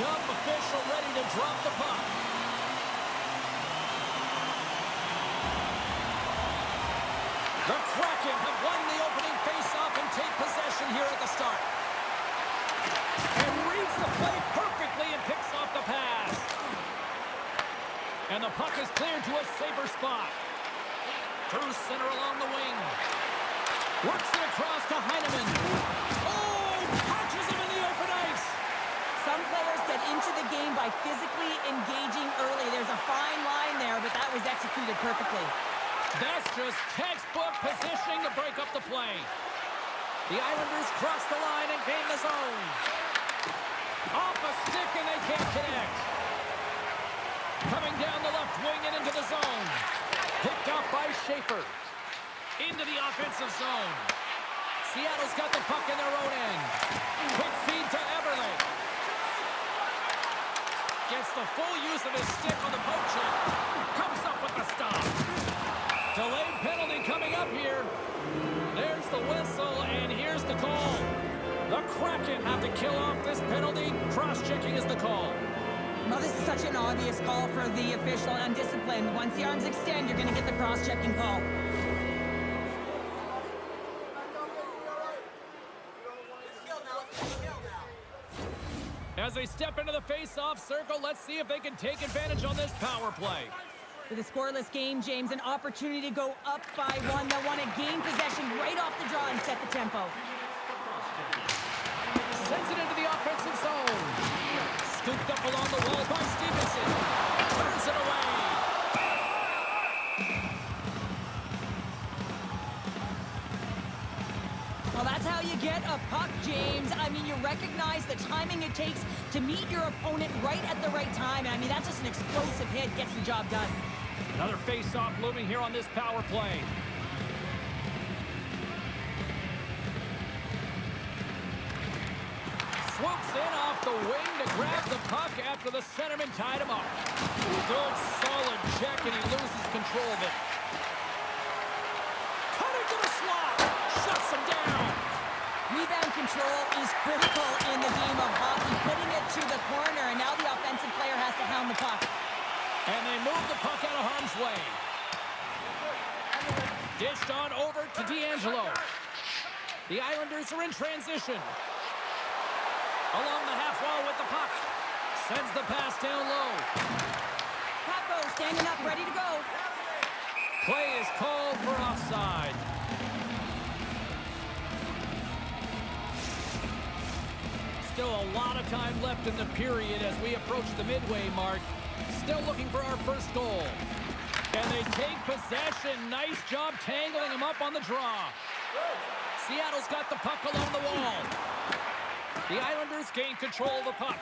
up, official ready to drop the puck. The Kraken have won the opening faceoff and take possession here at the start. And reads the play perfectly and picks off the pass. And the puck is cleared to a safer spot. Through center along the wing. Works it across to Heineman. Oh, catches him in the open ice. Some players get into the game by physically engaging early. There's a fine line there, but that was executed perfectly. That's just textbook positioning to break up the play. The Islanders cross the line and gain the zone. Off a stick and they can't connect. Coming down the left wing and into the zone. Picked up by Schaefer. Into the offensive zone. Seattle's got the puck in their own end. Quick feed to Eberle. Gets the full use of his stick on the poke check. Comes up with the stop. Delayed penalty coming up here. There's the whistle, and here's the call. The Kraken have to kill off this penalty. Cross-checking is the call. Well, this is such an obvious call for the official, undisciplined. Once the arms extend, you're going to get the cross-checking call. As they step into the face-off circle, let's see if they can take advantage on this power play. With a scoreless game, James, an opportunity to go up by one. They'll want to gain possession right off the draw and set the tempo. Sends it into the offensive zone. Scooped up along the wall by Stevenson. Turns it away. Well, that's how you get a puck, James. I mean, you recognize the timing it takes to meet your opponent right at the right time. I mean, that's just an explosive hit. Gets the job done. Another face-off looming here on this power play. Swoops in off the wing to grab the puck after the centerman tied him up. Good, solid check, and he loses control of it. Cutting to the slot. Shuts him down. Rebound control is critical in the game of hockey. Putting it to the corner, and now the offensive player has to hound the puck. And they move the puck out of harm's way. Dished on over to D'Angelo. The Islanders are in transition. Along the half wall with the puck. Sends the pass down low. Paco standing up, ready to go. Play is called for offside. Still a lot of time left in the period as we approach the midway mark. Still looking for our first goal. And they take possession. Nice job tangling him up on the draw. Seattle's got the puck along the wall. The Islanders gain control of the puck.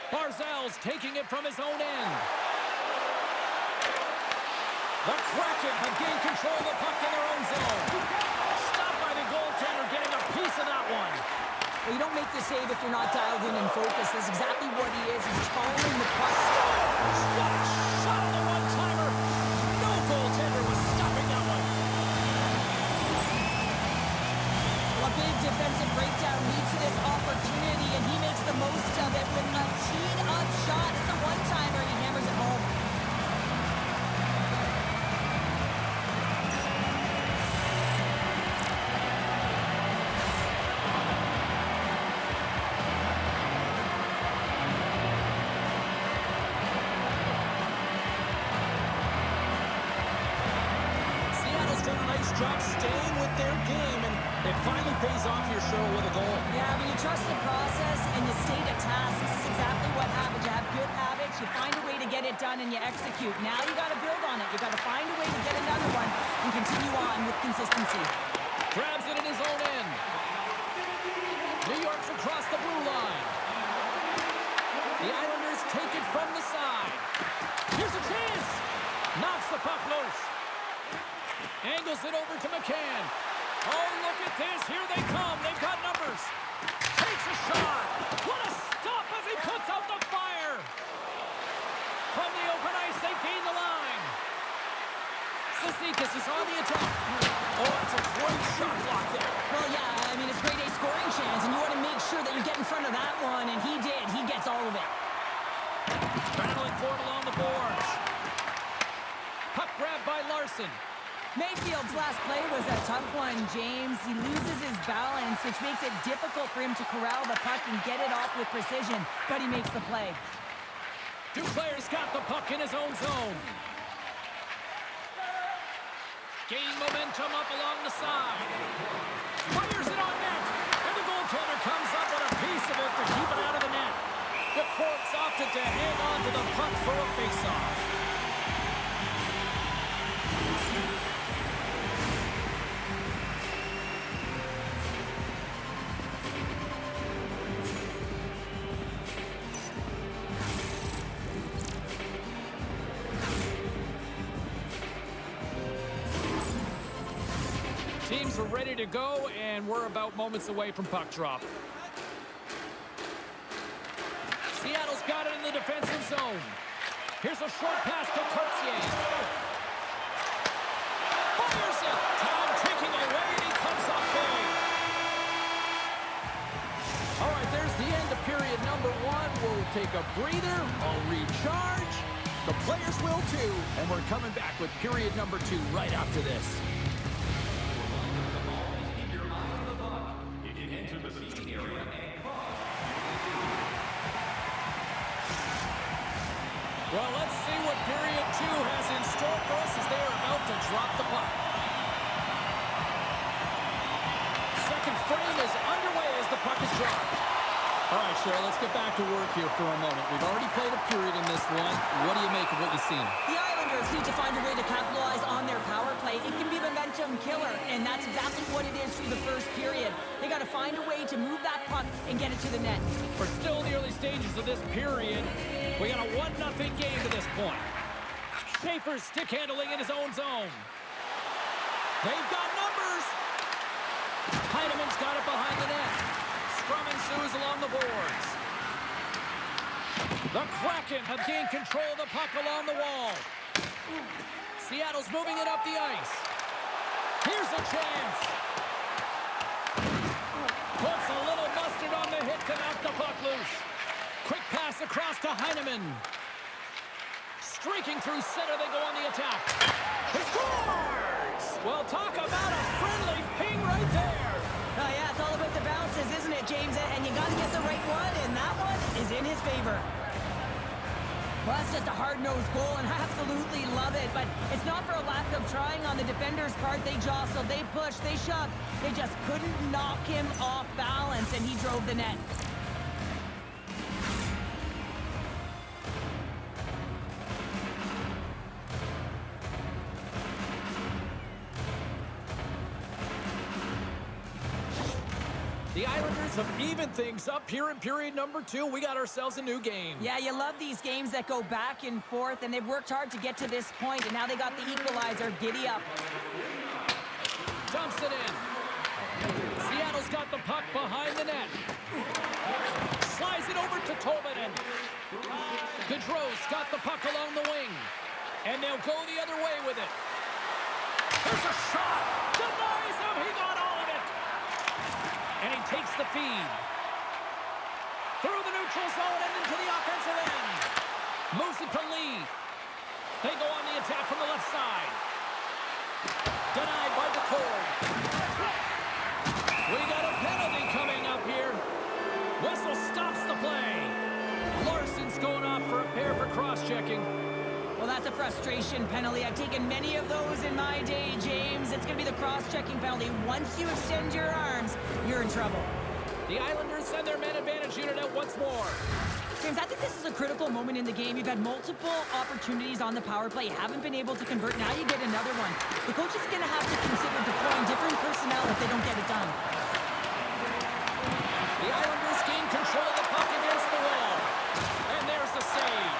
Barzal's taking it from his own end. The Kraken have gained control of the puck in their own zone. Stopped by the goaltender, getting a piece of that one. Well, you don't make the save if you're not dialed in and focused. That's exactly what he is. He's following the puck. What a shot on the one-timer. No goaltender was stopping that one. Well, a big defensive breakdown leads to this opportunity, and he makes the most of it with a teed-up shot. It's a one-timer, and he hammers it home. Job staying with their game, and it finally pays off here, Cheryl, with a goal. Yeah, when you trust the process and you stay to task, this is exactly what happens. You have good habits, you find a way to get it done, and you execute. Now you got to build on it. You got to find a way to get another one and continue on with consistency. Grabs it in his own end. New York's across the blue line. The Islanders take it from the side. Here's a chance. Knocks the puck loose. Angles it over to McCann. Oh, look at this. Here they come. They've got numbers. Takes a shot. What a stop as he puts out the fire. From the open ice, they gain the line. Cizikas is on the attack. Oh, that's a great shot block there. Well, yeah, I mean, it's grade A scoring chance, and you want to make sure that you get in front of that one, and he did. He gets all of it. Battling for it along the boards. Puck grabbed by Larson. Mayfield's last play was a tough one, James. He loses his balance, which makes it difficult for him to corral the puck and get it off with precision, but he makes the play. Two players got the puck in his own zone. Gaining momentum up along the side. Fires it on net. And the goaltender comes up with a piece of it to keep it out of the net. The Corps opted to hang on to the puck for a faceoff. Teams are ready to go, and we're about moments away from puck drop. Seattle's got it in the defensive zone. Here's a short pass to Courtier. Fires it. Time ticking away, and he comes up big. All right, there's the end of period number one. We'll take a breather. I'll recharge. The players will too, and we're coming back with period number two right after this. Well, let's see what period two has in store for us as they are about to drop the puck. Second frame is underway as the puck is dropped. All right, Cheryl, let's get back to work here for a moment. We've already played a period in this one. What do you make of what you've seen? The Islanders need to find a way to capitalize on their power play. It can be a momentum killer, and that's exactly what it is through the first period. They got to find a way to move that puck and get it to the net. We're still in the early stages of this period. We got a 1-0 game to this point. Schaefer's stick handling in his own zone. They've got numbers. Heineman's got it behind the net. Scrum ensues along the boards. The Kraken have gained control of the puck along the wall. Seattle's moving it up the ice. Here's a chance. Puts a little mustard on the hit to knock the puck loose. Quick pass across to Heineman. Streaking through center, they go on the attack. He scores! Well, talk about a friendly ping right there. Oh, yeah, it's all about the bounces, isn't it, James? And you got to get the right one, and that one is in his favor. Well, that's just a hard-nosed goal, and I absolutely love it. But it's not for a lack of trying on the defender's part. They jostled, they pushed, they shoved. They just couldn't knock him off balance, and he drove the net. The Islanders have evened things up here in period number two. We got ourselves a new game. Yeah, you love these games that go back and forth, and they've worked hard to get to this point, and now they got the equalizer. Giddy up. Dumps it in. Seattle's got the puck behind the net. Slides it over to Tolvanen. Gaudreau's got the puck along the wing. And they'll go the other way with it. There's a shot. Denies him. He got all of it. And he takes the feed. Through the neutral zone and into the offensive end. Moves it to Lee. They go on the attack from the left side. Denied by the cord. We got a penalty coming up here. Whistle stops the play. Larson's going off for a pair for cross-checking. Well, that's a frustration penalty. I've taken many of those in my day, James. It's going to be the cross-checking penalty. Once you extend your arms, you're in trouble. The Islanders send their man advantage unit out once more. James, I think this is a critical moment in the game. You've had multiple opportunities on the power play. You haven't been able to convert. Now you get another one. The coach is going to have to consider deploying different personnel if they don't get it done. The Islanders gain control of the puck against the wall. And there's the save.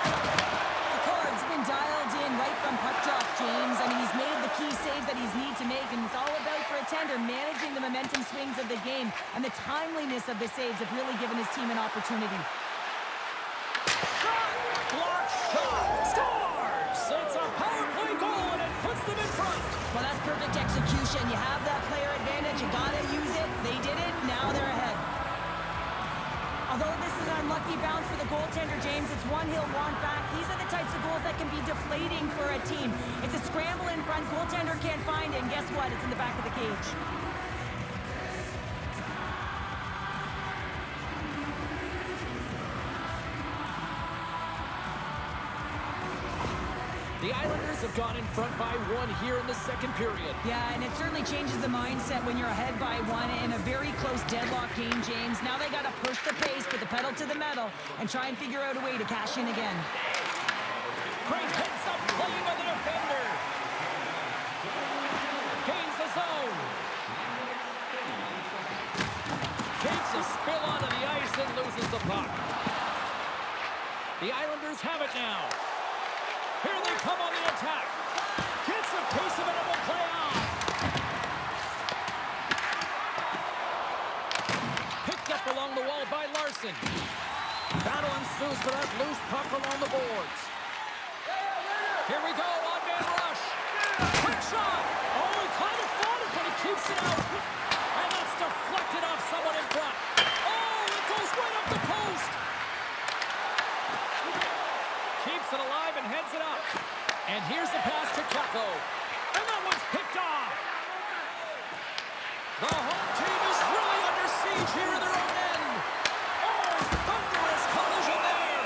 The card's been dialed in right from puck drop, James. I mean, he's made the key saves that he's need to make, and it's all about, for a tender, managing the momentum swings of the game. And the timeliness of the saves have really given his team an opportunity. Shot! Block shot! Scores! It's a power play goal, and it puts them in front. Although this is an unlucky bounce for the goaltender, James, it's one he'll want back. These are the types of goals that can be deflating for a team. It's a scramble in front, goaltender can't find it, and guess what? It's in the back of the cage. The Islanders have gone in front by 1 here in the second period. Yeah, and it certainly changes the mindset when you're ahead by 1 in a very close deadlock game, James. Now they got to push the pace, put the pedal to the metal, and try and figure out a way to cash in again. Great heads-up play by the defender. Gains the zone. Takes a spill onto the ice and loses the puck. The Islanders have it now. Here they come on the attack. Gets a piece of it and will play on. Picked up along the wall by Larson. Battle ensues for that loose puck along the boards. Here we go, on-man rush. Quick shot. Oh, he kind of fought it, but he keeps it out. And that's deflected off someone in front. Oh, it goes right up the post. Keeps it alive and heads it up. And here's the pass to Kako. And that one's picked off. The home team is really under siege here in their own end. Oh, thunderous collision there.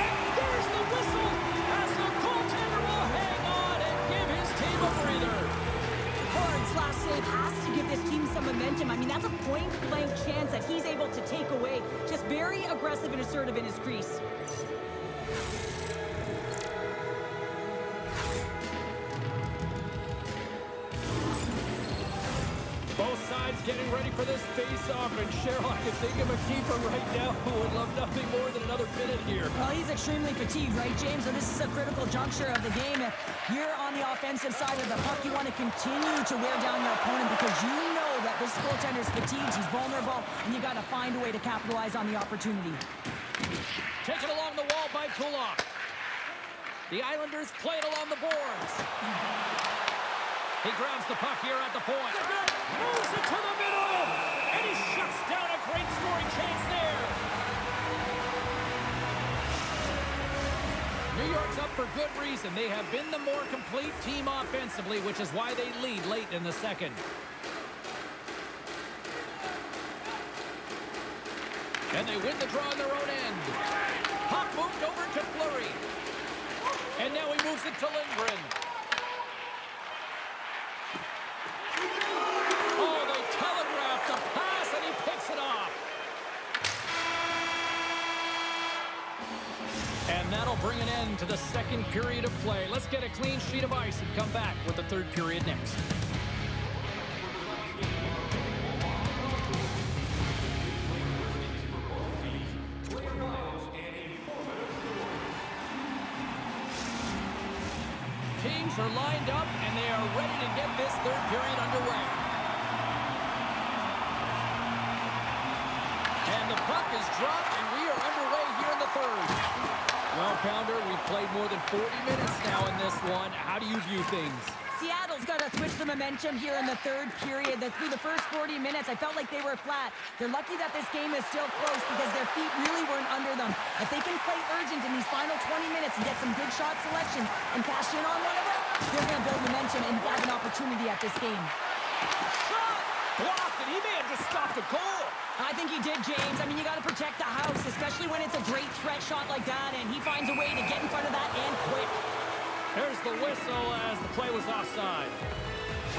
And there's the whistle as the goaltender will hang on and give his team a breather. Hard's last save has to give this team some momentum. I mean, that's a point-blank chance that he's able to take away. Just very aggressive and assertive in his crease. Both sides getting ready for this face-off, and Cheryl, I can think of a keeper right now who would love nothing more than another minute here. Well, he's extremely fatigued, right, James? So this is a critical juncture of the game. If you're on the offensive side of the puck, you want to continue to wear down your opponent because you know that this goaltender's fatigued, he's vulnerable, and you got to find a way to capitalize on the opportunity. Taken along the wall by Kulak. The Islanders play it along the boards. He grabs the puck here at the point. Moves it to the middle. And he shuts down a great scoring chance there. New York's up for good reason. They have been the more complete team offensively, which is why they lead late in the second. And they win the draw on their own end. Puck moved over to Fleury. And now he moves it to Lindgren. Oh, they telegraphed the pass, and he picks it off. And that'll bring an end to the second period of play. Let's get a clean sheet of ice and come back with the third period next. Teams are lined up, and they are ready to get this third period underway. And the puck is dropped, and we are underway here in the third. Well, Pounder, we've played more than 40 minutes now in this one. How do you view things? Seattle's got to switch the momentum here in the third period. Through the first 40 minutes, I felt like they were flat. They're lucky that this game is still close because their feet really weren't under them. If they can play urgent in these final 20 minutes and get some good shot selections and cash in on one of them, they're going to build momentum and have an opportunity at this game. Shot! Blocked, and he may have just stopped a goal. I think he did, James. I mean, you got to protect the house, especially when it's a great threat shot like that, and he finds a way to get in front of that and quick. There's the whistle as the play was offside.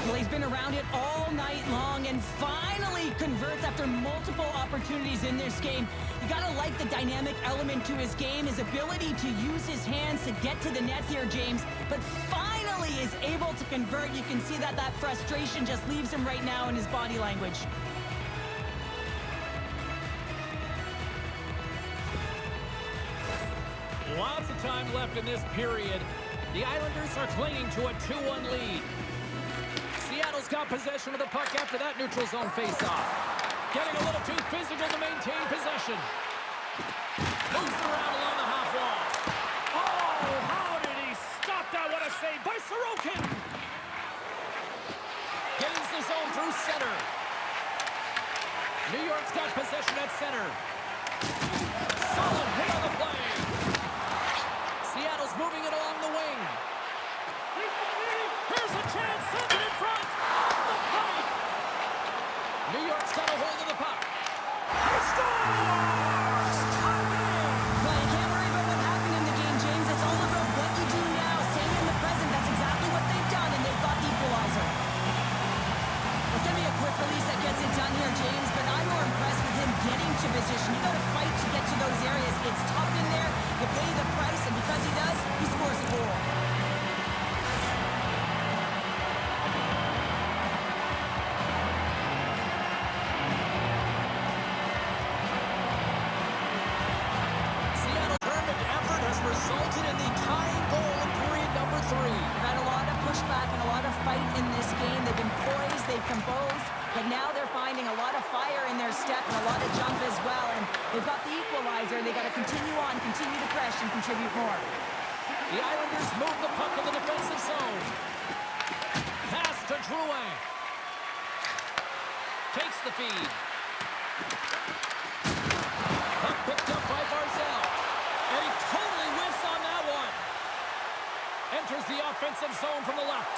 Well, he's been around it all night long and finally converts after multiple opportunities in this game. You got to like the dynamic element to his game, his ability to use his hands to get to the net here, James, but finally is able to convert. You can see that that frustration just leaves him right now in his body language. Lots of time left in this period. The Islanders are clinging to a 2-1 lead. Seattle's got possession of the puck after that neutral zone faceoff. Getting a little too physical to maintain possession. Moves it around along the half wall. Oh, how did he stop that? What a save by Sorokin. Gains the zone through center. New York's got possession at center. Solid hit on the play. Seattle's moving it along the wing. Here's a chance. Send it in front. Off the pipe. New York's got a hold of the puck. He scores! Tie game! Well, you can't worry about what happened in the game, James. It's all about what you do now. Staying in the present. That's exactly what they've done, and they've got the equalizer. It's going to be a quick release that gets it done here, James, but I'm more impressed with him getting to position. You got to fight to get to those areas. It's tough in there. You pay the price, and because he does, he scores a goal. Seattle's determined effort has resulted in the tying goal in period number 3. They've had a lot of pushback and a lot of fight in this game. They've been poised, they've composed, but now they're finding a lot of fire in their step and a lot of jump as well. And they've got the equalizer. They've got to continue on, continue to press, and contribute more. The Islanders move the puck in the defensive zone. Pass to Drouin. Takes the feed. Puck picked up by Barzal. And he totally whiffs on that one. Enters the offensive zone from the left.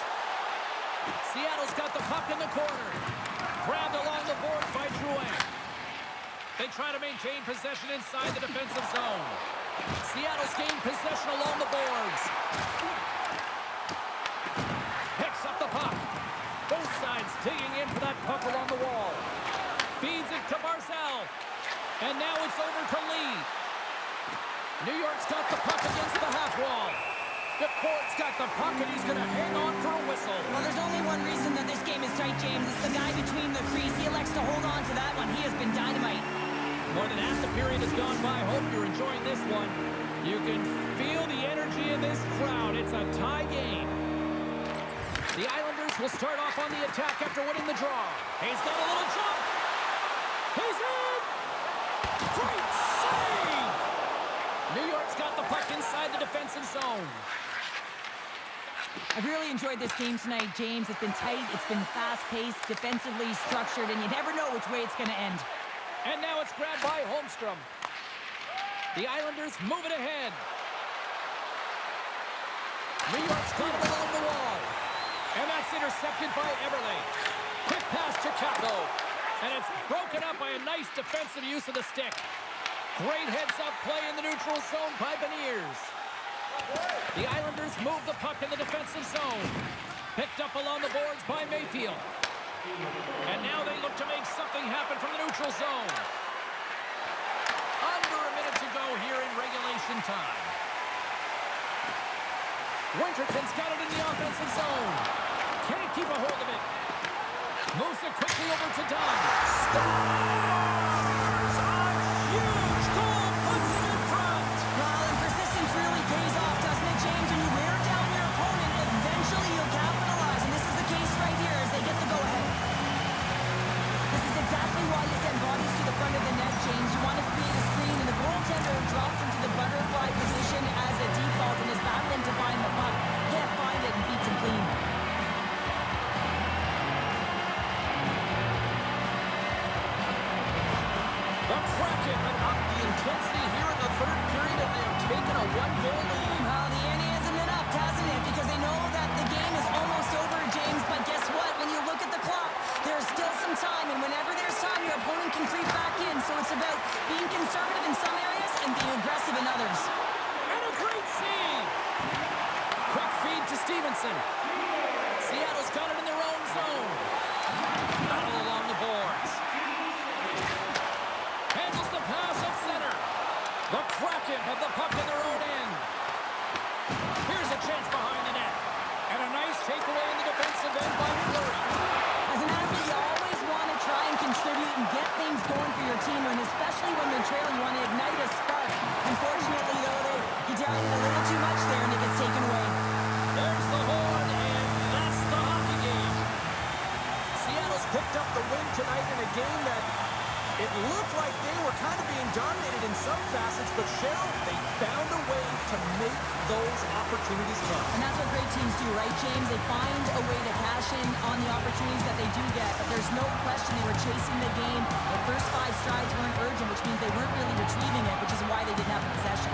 Seattle's got the puck in the corner. Grabbed along the boards by Drouin. They try to maintain possession inside the defensive zone. Seattle's gained possession along the boards. Picks up the puck. Both sides digging in for that puck along the wall. Feeds it to Barzal. And now it's over to Lee. New York's got the puck against the half wall. DeCourt's got the puck, and he's going to hang on for a whistle. Well, there's only one reason that this game is tight, James. It's the guy between the crease. He elects to hold on to that one. He has been dynamite. More than half the period has gone by. Hope you're enjoying this one. You can feel the energy in this crowd. It's a tie game. The Islanders will start off on the attack after winning the draw. He's got a little jump. He's in! Great save! New York's got the puck inside the defensive zone. I've really enjoyed this game tonight, James. It's been tight, it's been fast-paced, defensively structured, and you never know which way it's going to end. And now it's grabbed by Holmstrom. The Islanders move it ahead. New York's got it along the wall. And that's intercepted by Everly. Quick pass to Capo. And it's broken up by a nice defensive use of the stick. Great heads-up play in the neutral zone by Beniers. The Islanders move the puck in the defensive zone. Picked up along the boards by Mayfield. And now they look to make something happen from the neutral zone. Under a minute to go here in regulation time. Winterton's got it in the offensive zone. Can't keep a hold of it. Moves it quickly over to Dunn. Scores! A huge goal puts it in front. Well, and persistence really pays off, doesn't it, James? When you wear down your opponent, eventually you'll capitalize. And this is the case right here as they get the go-ahead. This is exactly why you send bodies to the front of the net, James. You want to create a screen, and the goaltender drops into the butterfly position as a default and is battling to find the puck. Can't find it and beats him clean. The Kraken have upped the intensity here in the third period, and they have taken a one-goal lead. Well, the ante hasn't been upped, hasn't it? Because they know that the game is almost over, James. But guess what? When you look at the clock, there's still some time. And whenever there's time, your opponent can creep back in. So it's about being conservative in some areas and being aggressive in others. And a great save. Quick feed to Stevenson. Seattle's got it in their own zone. Battle along the boards. Handles the pass at center. The Kraken have the puck in their own end. Here's a chance behind the net. And a nice takeaway in the defensive end by Fleury. As an athlete, you always want to try and contribute and get things going for your team, and especially when they're trailing, you want to ignite a spark. Unfortunately, though, he did a little too much there, and it gets taken away. There's the horn, and that's the hockey game. Seattle's picked up the win tonight in a game that it looked like they were kind of being dominated in some facets, but Cheryl, they found a way to make those opportunities come. And that's what great teams do, right, James? They find a way to cash in on the opportunities that they do get, but there's no question they were chasing the game. The first 5 strides weren't urgent, which means they weren't really retrieving it, which is why they didn't have the possession.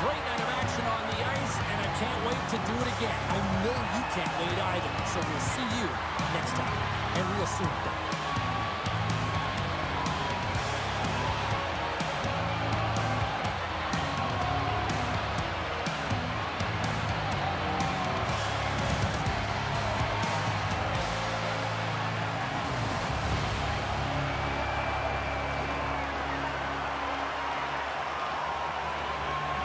Great night of action on the ice, and I can't wait to do it again. I know you can't wait either, so we'll see you next time, and real soon.